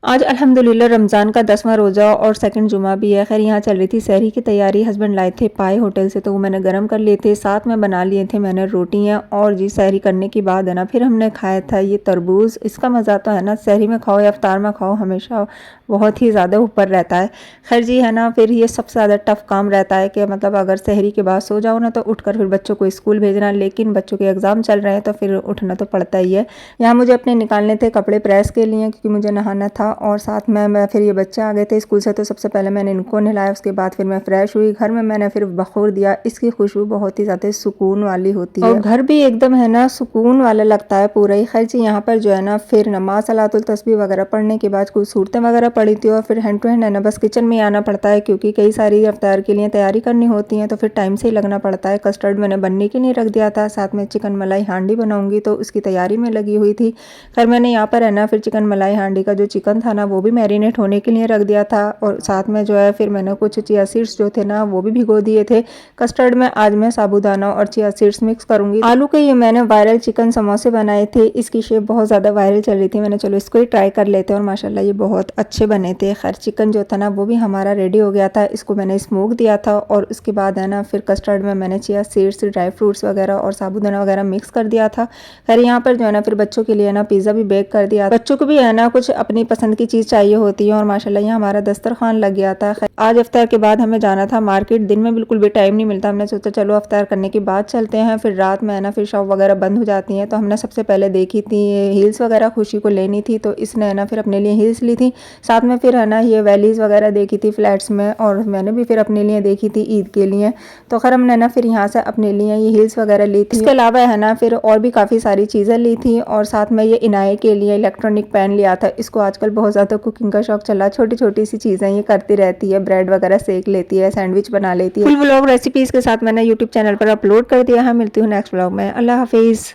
आज अल्हम्दुलिल्लाह रमज़ान का 10वां रोज़ा और सेकंड जुमा भी है। खैर यहाँ चल रही थी सहरी की तैयारी। हस्बैंड लाए थे पाए होटल से, तो वो मैंने गरम कर लिए थे, साथ में बना लिए थे मैंने रोटियाँ। और जी सहरी करने के बाद है ना फिर हमने खाया था ये तरबूज़। इसका मज़ा तो है ना सहरी में खाओ या इफ्तार में खाओ, हमेशा बहुत ही ज़्यादा ऊपर रहता है। खैर जी है ना, फिर ये सबसे ज़्यादा टफ़ काम रहता है कि मतलब अगर सहरी के बाद सो जाओ ना तो उठकर फिर बच्चों को स्कूल भेजना, लेकिन बच्चों के एग्ज़ाम चल रहे हैं तो फिर उठना तो पड़ता ही है। यहाँ मुझे अपने निकालने थे कपड़े प्रेस के लिए, क्योंकि मुझे नहाना था। और साथ में मैं फिर ये बच्चे आ गए थे स्कूल से, तो सबसे पहले मैंने इनको नहलाया, उसके बाद फिर मैं फ्रेश हुई। घर में मैंने फिर बखूर दिया। इसकी खुशबू बहुत ही ज़्यादा सुकून वाली होती है और घर भी एकदम है ना सुकून वाला लगता है पूरा ही। खैर जी यहाँ पर जो है ना फिर नमाज सलातुल तस्बीह वगैरह पढ़ने के बाद कुछ सूरतें वगैरह पढ़ी थी, और फिर हैंड टू हैंड है ना बस किचन में आना पड़ता है, क्योंकि कई सारी इफ्तार के लिए तैयारी करनी होती है, तो फिर टाइम से ही लगना पड़ता है। कस्टर्ड मैंने बनने के लिए रख दिया था, साथ में चिकन मलाई हांडी बनाऊंगी तो उसकी तैयारी में लगी हुई थी। खैर मैंने यहाँ पर है ना फिर चिकन मलाई हांडी का जो चिकन था ना वो भी मैरिनेट होने के लिए रख दिया था, और साथ में जो है फिर मैंने कुछ चिया सीड्स जो थे ना वो भी भिगो दिए थे। कस्टर्ड में आज मैं साबूदाना और चिया सीड्स मिक्स करूंगी। आलू के ये मैंने वायरल चिकन समोसे बनाए थे, इसकी शेप बहुत ज़्यादा वायरल चल रही थी, मैंने चलो इसको ही ट्राई कर लेते हैं, और माशाल्लाह ये बहुत अच्छे बने थे। खैर चिकन जो था ना वो भी हमारा रेडी हो गया था, इसको मैंने स्मोक दिया था, और उसके बाद है ना फिर कस्टर्ड में मैंने चिया सीड्स, ड्राई फ्रूट्स वगैरह और साबूदाना वगैरह मिक्स कर दिया था। खैर यहाँ पर जो है ना फिर बच्चों के लिए ना पिज़्ज़ा भी बेक कर दिया। बच्चों को भी है ना कुछ अपनी पसंद की चीज़ चाहिए होती है, और माशाल्लाह यहाँ हमारा दस्तरखान लग गया था। आज इफ्तार के बाद हमें जाना था मार्केट, दिन में बिल्कुल भी टाइम नहीं मिलता। हमने सोचा चलो इफ्तार करने के बाद चलते हैं। फिर रात में है ना फिर शॉप वगैरह बंद हो जाती हैं, तो हमने सबसे पहले देखी थी हील्स वगैरह, खुशी को लेनी थी तो इसने है ना फिर अपने लिए हील्स ली थी। साथ में फिर है ना ये वैलीज़ वगैरह देखी थी फ्लैट्स में, और मैंने भी फिर अपने लिए देखी थी ईद के लिए। तो खैर हमने ना फिर यहाँ से अपने लिए ये हील्स वगैरह ली थी। इसके अलावा है ना फिर और भी काफ़ी सारी चीज़ें ली थी, और साथ में ये इनाये के लिए इलेक्ट्रॉनिक पैन लिया था। इसको आजकल बहुत ज़्यादा कुकिंग का शौक चला, छोटी छोटी सी चीज़ें ये करती रहती है, ब्रेड वगैरह सेक लेती है, सैंडविच बना लेती है। फुल व्लॉग रेसिपीज़ के साथ मैंने यूट्यूब चैनल पर अपलोड कर दिया है। मिलती हूँ नेक्स्ट व्लॉग में। अल्लाह हाफिज़।